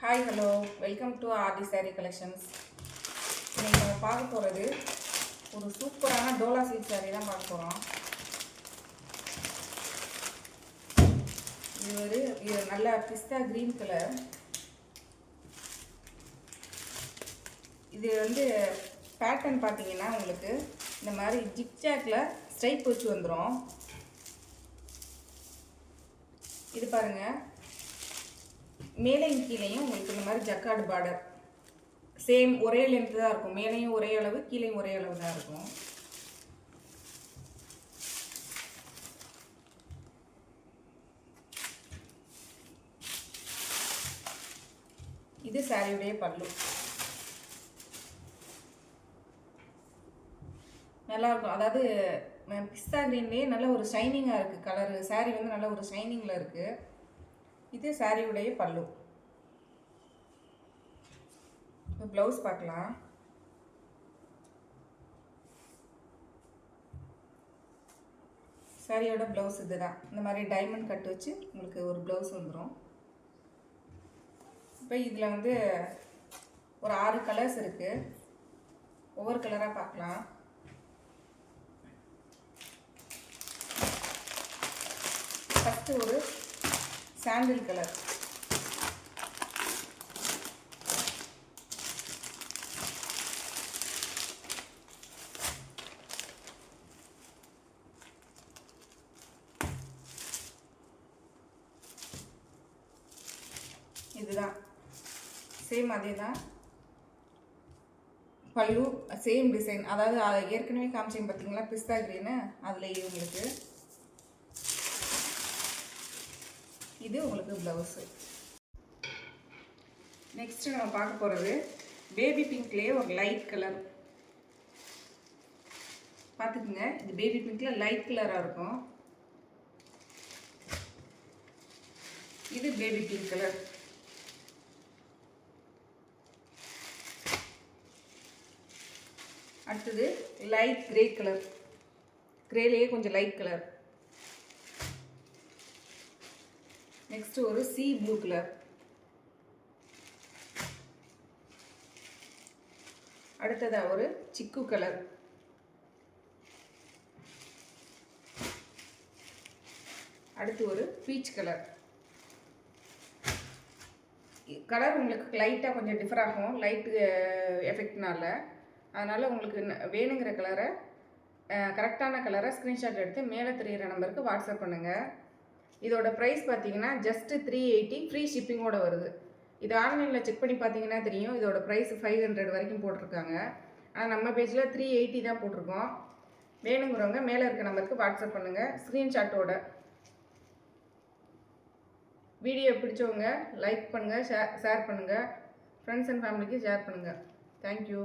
Hi hello welcome to RT saree collections. இன்றைக்கி நம்ம பார்க்க போகிறது ஒரு சூப்பரான டோலா சில்க் சாரீ தான் பார்க்க போகிறோம். இது நல்ல பிஸ்தா க்ரீன் கலர். இது பேட்டர்ன் பார்த்தீங்கன்னா உங்களுக்கு இந்த மாதிரி ஜிக்ஜாக்ல ஸ்ட்ரைப் வச்சு வந்துடும். இது பாருங்கள், மேலையும் கீழையும் உங்களுக்கு இந்த மாதிரி ஜக்கார்டு பார்டர் சேம் ஒரே லென்த்து தான் இருக்கும். மேலையும் ஒரே அளவு, கீழையும் ஒரே அளவு தான் இருக்கும். இது சாரியுடைய பல்லு. நல்லா இருக்கும். அதாவது பிஸ்தா கிரீன்லேயே நல்ல ஒரு ஷைனிங்காக இருக்குது கலரு. சாரீ நல்ல ஒரு ஷைனிங்கில் இருக்குது. இது சாரியுடைய பல்லு. ப்ளவுஸ் பார்க்கலாம். சாரியோட ப்ளவுஸ் இதுதான். இந்த மாதிரி டைமண்ட் கட் வச்சு உங்களுக்கு ஒரு ப்ளவுஸ் வந்துடும். இப்போ இதில் ஒரு 6 கலர்ஸ் இருக்குது. ஒவ்வொரு கலராக பார்க்கலாம். ஃபஸ்ட்டு ஒரு சாண்டில் கலர். இதுதான் சேம், அதே தான் பல்லு, சேம் டிசைன். அதாவது ஏற்கனவே காமிச்சிங்க பார்த்தீங்களா பிஸ்தா கிரீனு, அதில் உங்களுக்கு இது உங்களுக்கு ப்ளவுஸு. நெக்ஸ்ட்டு நம்ம பார்க்க போகிறது பேபி பிங்க்லேயே ஒரு லைட் கலர். பார்த்துக்குங்க, இது பேபி பிங்க்கில் லைட் கலராக இருக்கும். இது பேபி பிங்க் கலர். அடுத்தது லைட் கிரே கலர். கிரேலேயே கொஞ்சம் லைட் கலர். நெக்ஸ்ட் ஒரு சி ப்ளூ கலர். அடுத்ததா ஒரு சிக்கு கலர். அடுத்து ஒரு பீச் கலர். கலர் உங்களுக்கு லைட்டாக கொஞ்சம் டிஃபர் ஆகும் லைட்டு எஃபெக்ட்னால. அதனால் உங்களுக்கு வேணுங்கிற கலரை கரெக்டான கலரை ஸ்க்ரீன்ஷாட் எடுத்து மேலே தெரிகிற நம்பருக்கு வாட்ஸ்அப் பண்ணுங்கள். இதோட ப்ரைஸ் பார்த்தீங்கன்னா ஜஸ்ட்டு 380, ஃப்ரீ ஷிப்பிங்கோடு வருது. இது ஆன்லைனில் செக் பண்ணி பார்த்தீங்கன்னா தெரியும். இதோட ப்ரைஸ் 500 வரைக்கும் போட்டிருக்காங்க. ஆனால் நம்ம பேஜில் 380 தான் போட்டிருக்கோம். வேணுங்கிறவங்க மேலே இருக்க நம்பருக்கு வாட்ஸ்அப் பண்ணுங்கள் ஸ்க்ரீன்ஷாட்டோட. வீடியோ பிடிச்சவங்க லைக் பண்ணுங்கள், ஷேர் பண்ணுங்கள், ஃப்ரெண்ட்ஸ் அண்ட் ஃபேமிலிக்கு ஷேர் பண்ணுங்கள். தேங்க்யூ.